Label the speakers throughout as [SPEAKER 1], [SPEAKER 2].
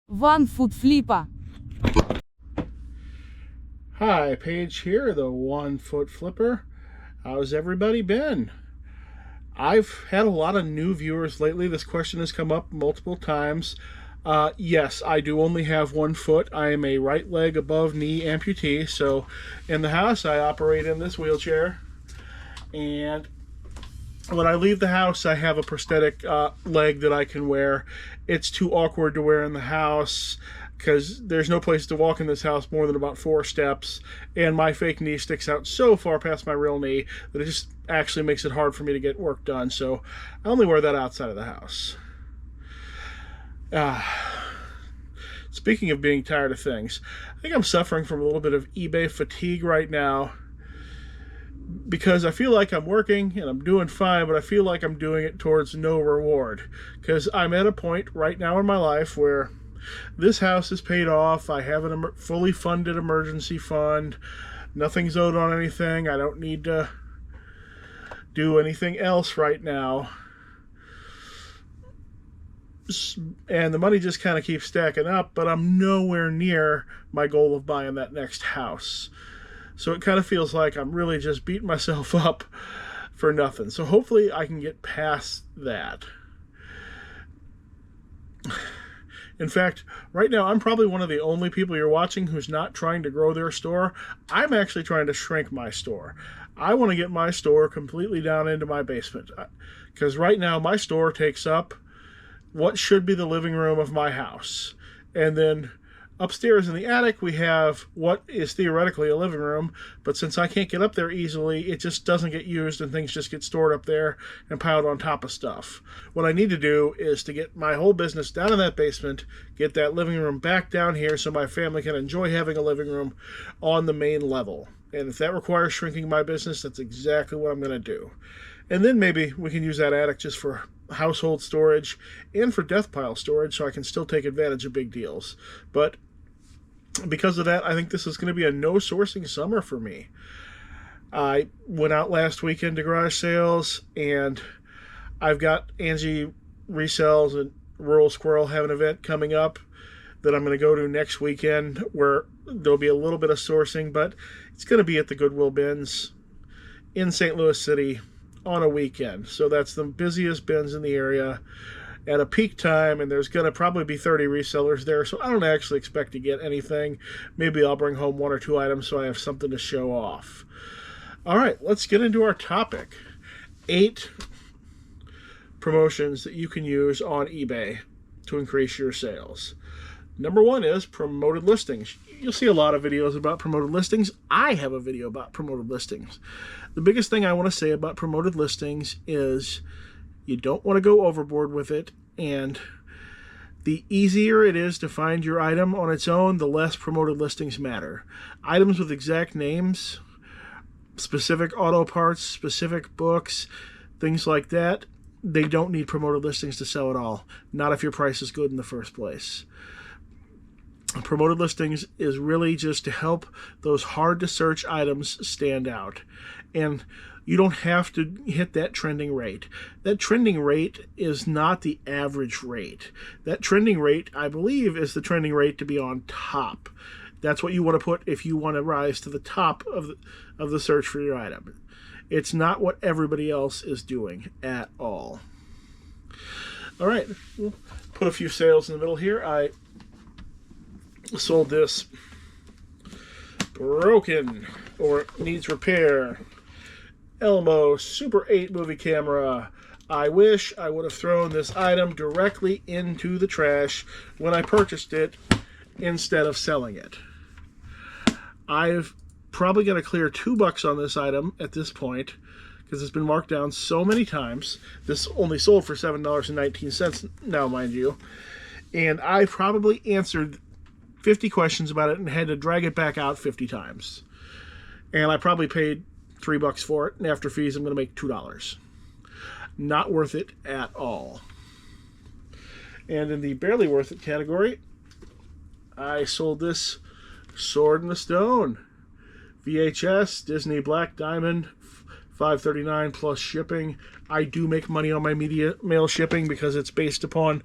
[SPEAKER 1] One-foot-flipper.
[SPEAKER 2] Hi, Paige here, the 1-foot flipper. How's everybody been? I've had a lot of new viewers lately. This question has come up multiple times. Yes, I do only have 1 foot. I am a right leg above knee amputee, so in the house I operate in this wheelchair. And when I leave the house, I have a prosthetic leg that I can wear. It's too awkward to wear in the house because there's no place to walk in this house more than about 4 steps, and my fake knee sticks out so far past my real knee that it just actually makes it hard for me to get work done, so I only wear that outside of the house. Speaking of being tired of things, I think I'm suffering from a little bit of eBay fatigue right now, because I feel like I'm working and I'm doing fine, but I feel like I'm doing it towards no reward. Because I'm at a point right now in my life where this house is paid off. I have a fully funded emergency fund. Nothing's owed on anything. I don't need to do anything else right now. And the money just kind of keeps stacking up, but I'm nowhere near my goal of buying that next house. So it kind of feels like I'm really just beating myself up for nothing. So hopefully I can get past that. In fact, right now I'm probably one of the only people you're watching who's not trying to grow their store. I'm actually trying to shrink my store. I want to get my store completely down into my basement. Because right now my store takes up what should be the living room of my house. And then upstairs in the attic, we have what is theoretically a living room, but since I can't get up there easily, it just doesn't get used and things just get stored up there and piled on top of stuff. What I need to do is to get my whole business down in that basement, get that living room back down here so my family can enjoy having a living room on the main level. And if that requires shrinking my business, that's exactly what I'm going to do. And then maybe we can use that attic just for household storage and for death pile storage so I can still take advantage of big deals. But because of that, I think this is going to be a no sourcing summer for me. I went out last weekend to garage sales, and I've got Angie Resells and Rural Squirrel have an event coming up that I'm going to go to next weekend where there'll be a little bit of sourcing, but it's going to be at the Goodwill bins in St. Louis City on a weekend. So that's the busiest bins in the area at a peak time, and there's going to probably be 30 resellers there, so I don't actually expect to get anything. Maybe I'll bring home 1 or 2 items so I have something to show off. All right, let's get into our topic. 8 promotions that you can use on eBay to increase your sales. Number 1 is promoted listings. You'll see a lot of videos about promoted listings. I have a video about promoted listings. The biggest thing I want to say about promoted listings is you don't want to go overboard with it, and the easier it is to find your item on its own, the less promoted listings matter. Items with exact names, specific auto parts, specific books, things like that, they don't need promoted listings to sell at all. Not if your price is good in the first place. Promoted listings is really just to help those hard to search items stand out. And you don't have to hit that trending rate. That trending rate is not the average rate. That trending rate, I believe, is the trending rate to be on top. That's what you want to put if you want to rise to the top of the search for your item. It's not what everybody else is doing at all. All right, we'll put a few sales in the middle here. I sold this broken or needs repair Elmo Super 8 movie camera. I wish I would have thrown this item directly into the trash when I purchased it instead of selling it. I've probably got to clear $2 on this item at this point because it's been marked down so many times. This only sold for $7.19 now, mind you. And I probably answered 50 questions about it and had to drag it back out 50 times. And I probably paid $3 for it, and after fees I'm going to make $2. Not worth it at all. And in the barely worth it category, I sold this Sword in the Stone VHS Disney Black Diamond, $5.39 plus shipping. I do make money on my media mail shipping because it's based upon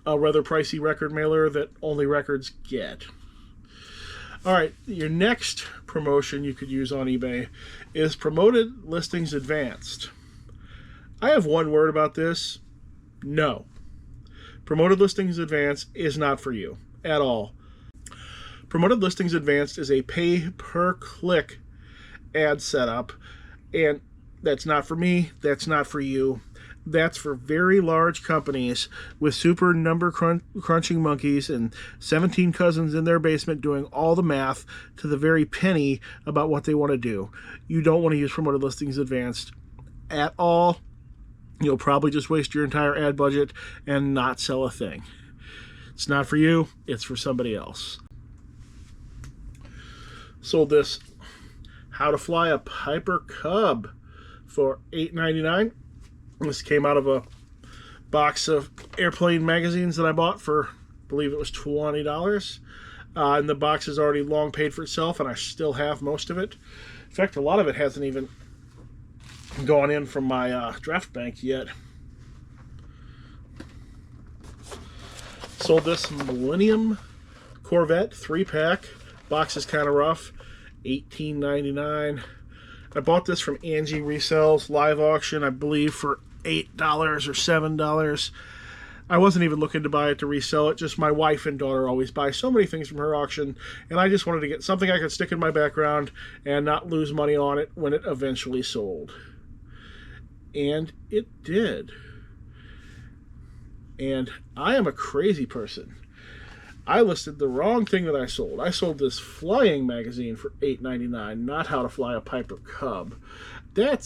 [SPEAKER 2] a rather pricey record mailer that only records get. All right, your next promotion you could use on eBay is Promoted Listings Advanced. I have one word about this. No. Promoted Listings Advanced is not for you at all. Promoted Listings Advanced is a pay-per-click ad setup, and that's not for me, that's not for you. That's for very large companies with super number crunching monkeys and 17 cousins in their basement doing all the math to the very penny about what they want to do. You don't want to use Promoted Listings Advanced at all. You'll probably just waste your entire ad budget and not sell a thing. It's not for you, it's for somebody else. Sold this How to Fly a Piper Cub for $8.99. This came out of a box of airplane magazines that I bought for, I believe it was $20. And the box is already long paid for itself, and I still have most of it. In fact, a lot of it hasn't even gone in from my draft bank yet. Sold this Millennium Corvette 3-pack. Box is kind of rough. $18.99. I bought this from Angie Resells live auction, I believe, for $8 or $7. I wasn't even looking to buy it to resell it. Just my wife and daughter always buy so many things from her auction, and I just wanted to get something I could stick in my background and not lose money on it when it eventually sold. And it did. And I am a crazy person. I listed the wrong thing that I sold. I sold this flying magazine for $8.99, not How to Fly a Piper Cub. I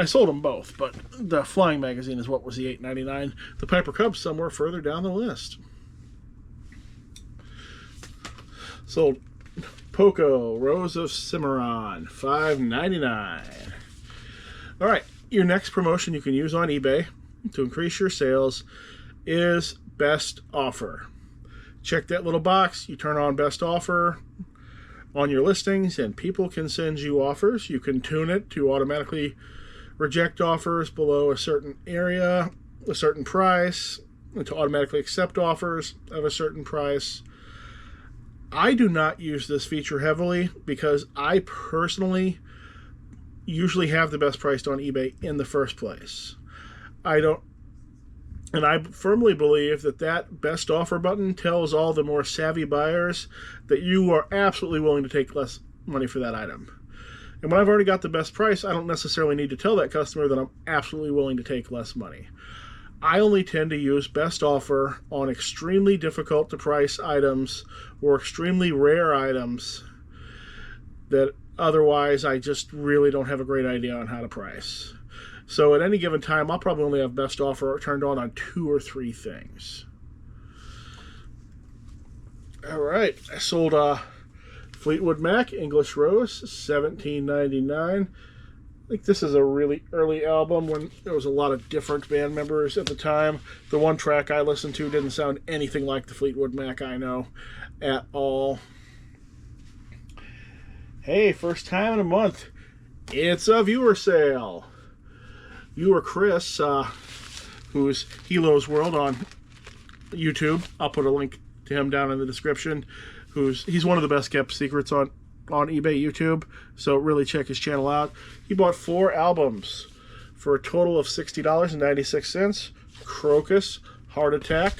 [SPEAKER 2] sold them both, but the flying magazine is what was the $8.99. The Piper Cub's somewhere further down the list. Sold Poco Rose of Cimarron, $5.99. All right, your next promotion you can use on eBay to increase your sales is Best Offer. Check that little box. You turn on Best Offer on your listings, and people can send you offers. You can tune it to automatically reject offers below a certain area, a certain price, and to automatically accept offers of a certain price. I do not use this feature heavily because I personally usually have the best priced on eBay in the first place. And I firmly believe that Best Offer button tells all the more savvy buyers that you are absolutely willing to take less money for that item. And when I've already got the best price, I don't necessarily need to tell that customer that I'm absolutely willing to take less money. I only tend to use Best Offer on extremely difficult to price items or extremely rare items that otherwise I just really don't have a great idea on how to price. So at any given time, I'll probably only have Best Offer turned on 2 or 3 things. All right, I sold Fleetwood Mac English Rose, $17.99. I think this is a really early album when there was a lot of different band members at the time. The one track I listened to didn't sound anything like the Fleetwood Mac I know at all. Hey, first time in a month, it's a viewer sale. Viewer Chris, who's Helo's World on YouTube. I'll put a link to him down in the description. He's one of the best kept secrets on eBay YouTube, so really check his channel out. He bought 4 albums for a total of $60.96. Crocus, Heart Attack,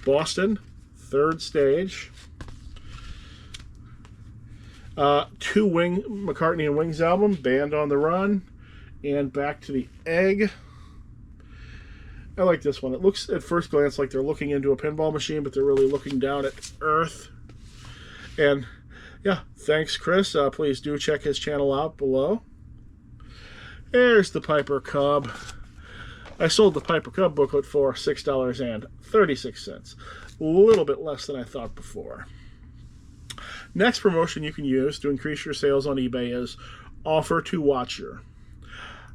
[SPEAKER 2] Boston, Third Stage, 2 McCartney and Wings album, Band on the Run, and Back to the Egg. I like this one. It looks at first glance like they're looking into a pinball machine, but they're really looking down at Earth. And yeah, thanks, Chris. Please do check his channel out below. There's the Piper Cub. I sold the Piper Cub booklet for $6.36. A little bit less than I thought before. Next promotion you can use to increase your sales on eBay is Offer to Watcher.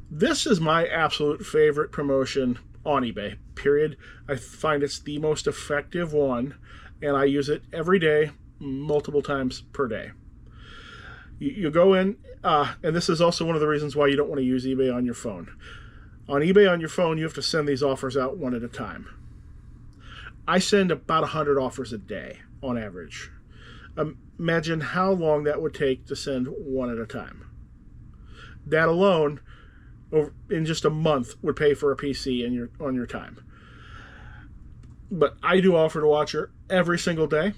[SPEAKER 2] This is my absolute favorite promotion on eBay, period. I find it's the most effective one, and I use it every day, multiple times per day. You go in, and this is also one of the reasons why you don't want to use eBay on your phone. On eBay on your phone, you have to send these offers out one at a time. I send about 100 offers a day on average. Imagine how long that would take to send one at a time. That alone, in just a month, would pay for a PC on your time. But I do offer to watcher every single day.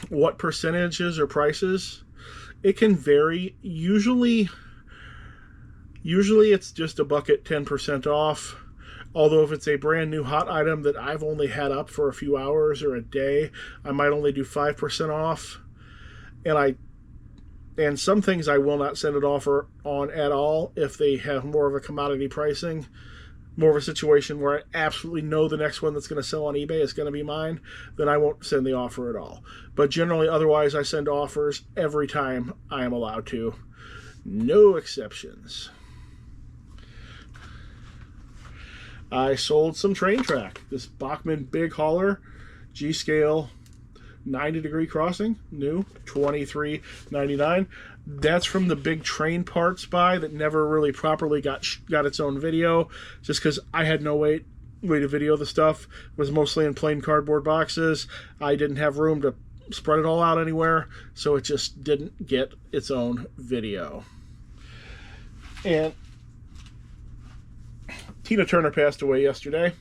[SPEAKER 2] What percentages or prices? It can vary. Usually it's just a bucket 10% off. Although if it's a brand new hot item that I've only had up for a few hours or a day, I might only do 5% off. And some things I will not send an offer on at all if they have more of a commodity pricing, more of a situation where I absolutely know the next one that's going to sell on eBay is going to be mine, then I won't send the offer at all. But generally, otherwise, I send offers every time I am allowed to. No exceptions. I sold some train track. This Bachmann Big Hauler G-Scale 90-degree crossing, new, $23.99. That's from the big train parts buy that never really properly got its own video, just because I had no way to video the stuff. It was mostly in plain cardboard boxes. I didn't have room to spread it all out anywhere, so it just didn't get its own video. And Tina Turner passed away yesterday,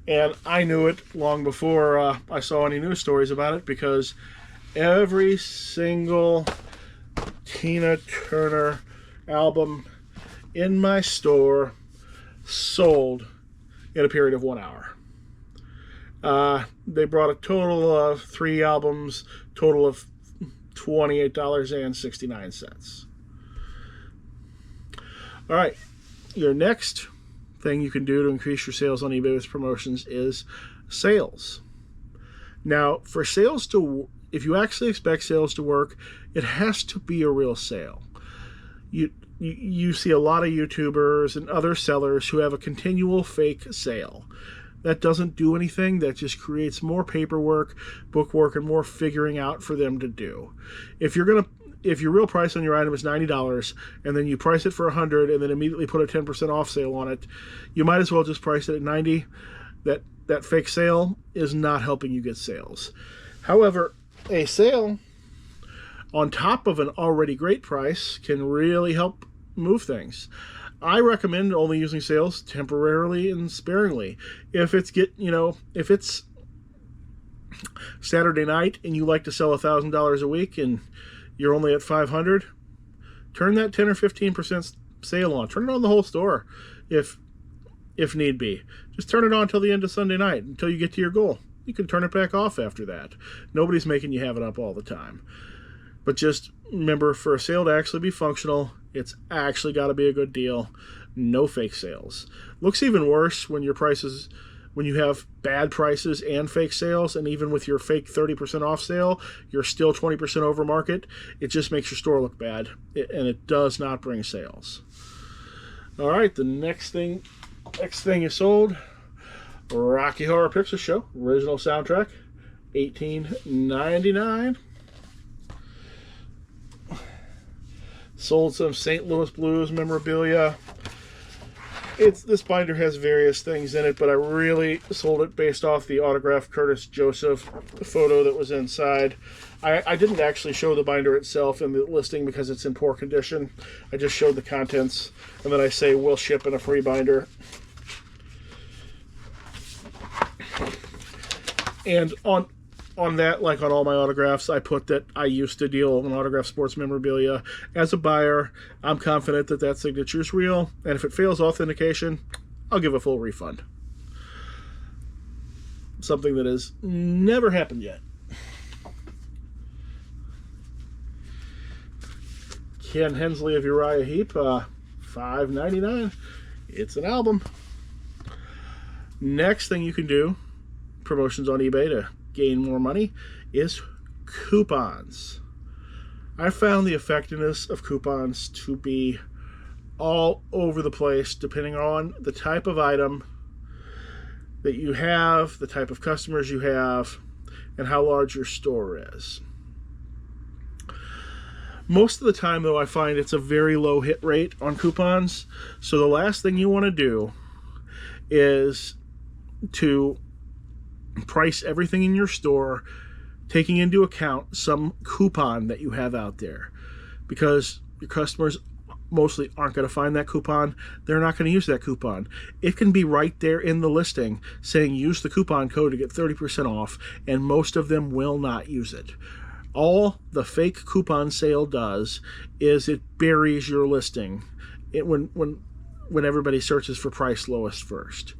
[SPEAKER 2] and I knew it long before I saw any news stories about it, because every single Tina Turner album in my store sold in a period of 1 hour. They brought a total of 3 albums, total of $28.69. All right, your next thing you can do to increase your sales on eBay with promotions is sales. Now, for sales to, if you actually expect sales to work, it has to be a real sale. You see a lot of YouTubers and other sellers who have a continual fake sale. That doesn't do anything. That just creates more paperwork, bookwork, and more figuring out for them to do. If your real price on your item is $90 and then you price it for $100 and then immediately put a 10% off sale on it, you might as well just price it at $90. That fake sale is not helping you get sales. However, a sale on top of an already great price can really help move things. I recommend only using sales temporarily and sparingly. If it's Saturday night and you like to sell $1,000 a week and you're only at $500, turn that 10 or 15% sale on. Turn it on the whole store if need be. Just turn it on until the end of Sunday night, until you get to your goal. You can turn it back off after that. Nobody's making you have it up all the time. But just remember, for a sale to actually be functional, it's actually got to be a good deal. No fake sales. Looks even worse when you have bad prices and fake sales, and even with your fake 30% off sale, you're still 20% over market. It just makes your store look bad, and it does not bring sales. All right, the next thing you sold, Rocky Horror Picture Show, original soundtrack, $18.99. Sold some St. Louis Blues memorabilia. This binder has various things in it, but I really sold it based off the autographed Curtis Joseph photo that was inside. I didn't actually show the binder itself in the listing because it's in poor condition. I just showed the contents, and then I say we'll ship in a free binder. And on that, like on all my autographs, I put that I used to deal in autographed sports memorabilia. As a buyer, I'm confident that signature is real, and if it fails authentication, I'll give a full refund. Something that has never happened yet. Ken Hensley of Uriah Heep, $5.99. It's an album. Next thing you can do, promotions on eBay to gain more money, is coupons. I found the effectiveness of coupons to be all over the place depending on the type of item that you have, the type of customers you have, and how large your store is. Most of the time, though, I find it's a very low hit rate on coupons. So the last thing you want to do is to price everything in your store taking into account some coupon that you have out there, because your customers mostly aren't going to find that coupon. They're not going to use that coupon. It can be right there in the listing saying use the coupon code to get 30% off, and most of them will not use it. All the fake coupon sale does is it buries your listing when everybody searches for price lowest first.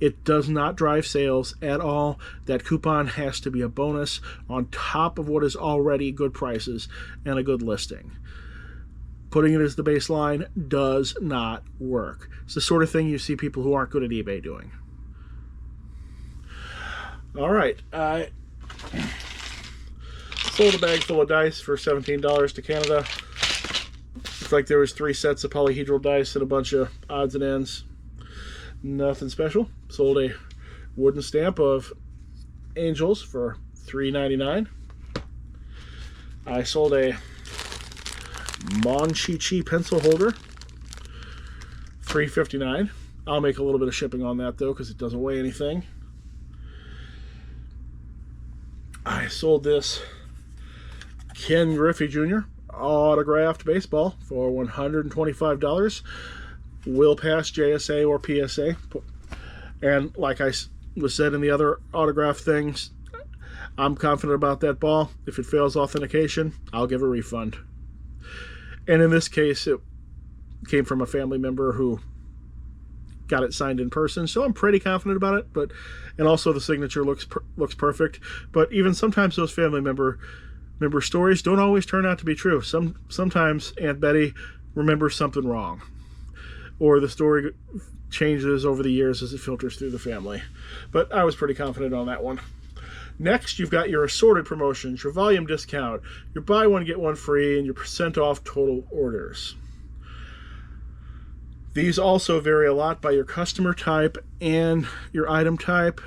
[SPEAKER 2] It does not drive sales at all. That coupon has to be a bonus on top of what is already good prices and a good listing. Putting it as the baseline does not work. It's the sort of thing you see people who aren't good at eBay doing. All right. I sold a bag full of dice for $17 to Canada. Looks like there was 3 sets of polyhedral dice and a bunch of odds and ends. Nothing special. Sold a wooden stamp of angels for $3.99. I sold a Mon-Chi-Chi pencil holder, $3.59. I'll make a little bit of shipping on that though, because it doesn't weigh anything. I sold this Ken Griffey Jr. autographed baseball for $125. Will pass JSA or PSA. And like I was said in the other autograph things, I'm confident about that ball. If it fails authentication, I'll give a refund. And in this case, it came from a family member who got it signed in person, so I'm pretty confident about it. And also the signature looks perfect. But even sometimes those family member stories don't always turn out to be true. Sometimes Aunt Betty remembers something wrong, or the story changes over the years as it filters through the family. But I was pretty confident on that one. Next, you've got your assorted promotions, your volume discount, your buy one, get one free, and your % off total orders. These also vary a lot by your customer type and your item type.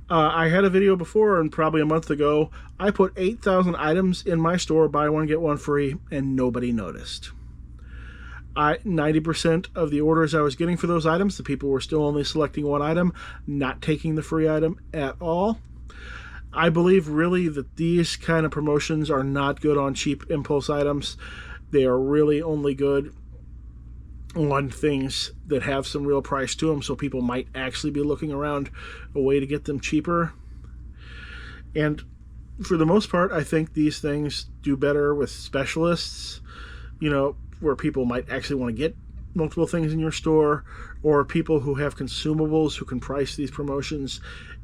[SPEAKER 2] I had a video before, and probably a month ago, I put 8,000 items in my store, buy one, get one free, and nobody noticed. 90% of the orders I was getting for those items, the people were still only selecting one item, not taking the free item at all. I believe really that these kind of promotions are not good on cheap impulse items. They are really only good on things that have some real price to them, so people might actually be looking around a way to get them cheaper. And for the most part, I think these things do better with specialists, where people might actually want to get multiple things in your store, or people who have consumables who can price these promotions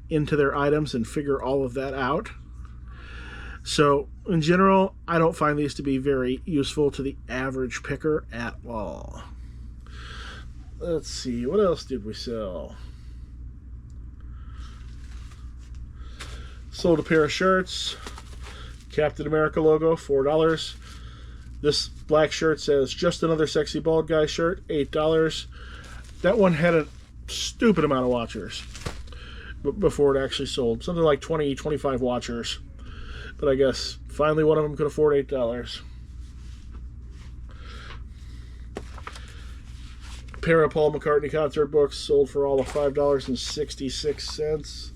[SPEAKER 2] into their items and figure all of that out. So in general, I don't find these to be very useful to the average picker at all. Let's see, what else did we sell? Sold a pair of shirts, Captain America logo, $4. This black shirt says just another sexy bald guy shirt, $8. That one had a stupid amount of watchers before it actually sold. Something like 20, 25 watchers. But I guess finally one of them could afford $8. Pair of Paul McCartney concert books sold for all of $5.66.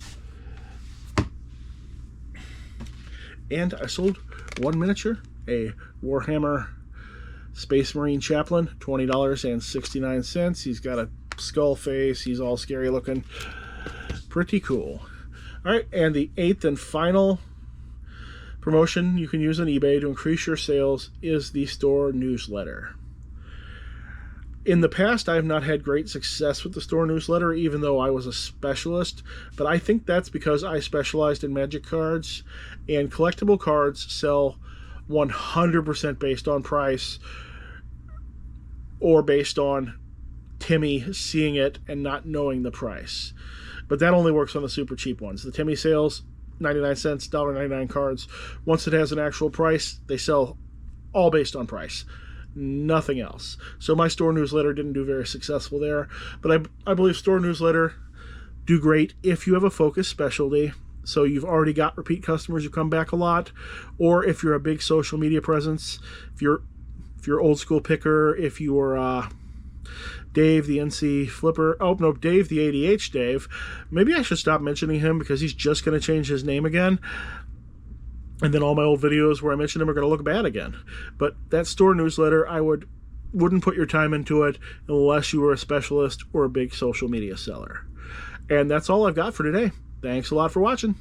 [SPEAKER 2] And I sold one miniature, a Warhammer Space Marine Chaplain, $20.69. He's got a skull face. He's all scary looking. Pretty cool. All right, and the 8th and final promotion you can use on eBay to increase your sales is the store newsletter. In the past, I have not had great success with the store newsletter, even though I was a specialist, but I think that's because I specialized in magic cards, and collectible cards sell 100% based on price, or based on Timmy seeing it and not knowing the price. But that only works on the super cheap ones. The Timmy sales, 99 cents, $1.99 cards. Once it has an actual price, they sell all based on price. Nothing else. So my store newsletter didn't do very successful there. But I believe store newsletter do great if you have a focused specialty. so you've already got repeat customers who come back a lot, or if you're a big social media presence, if you're old school picker, if you're Dave the NC Flipper, oh no, Dave the ADH Dave, maybe I should stop mentioning him because he's just going to change his name again. And then all my old videos where I mentioned him are going to look bad again. But that store newsletter, I wouldn't put your time into it unless you were a specialist or a big social media seller. And that's all I've got for today. Thanks a lot for watching.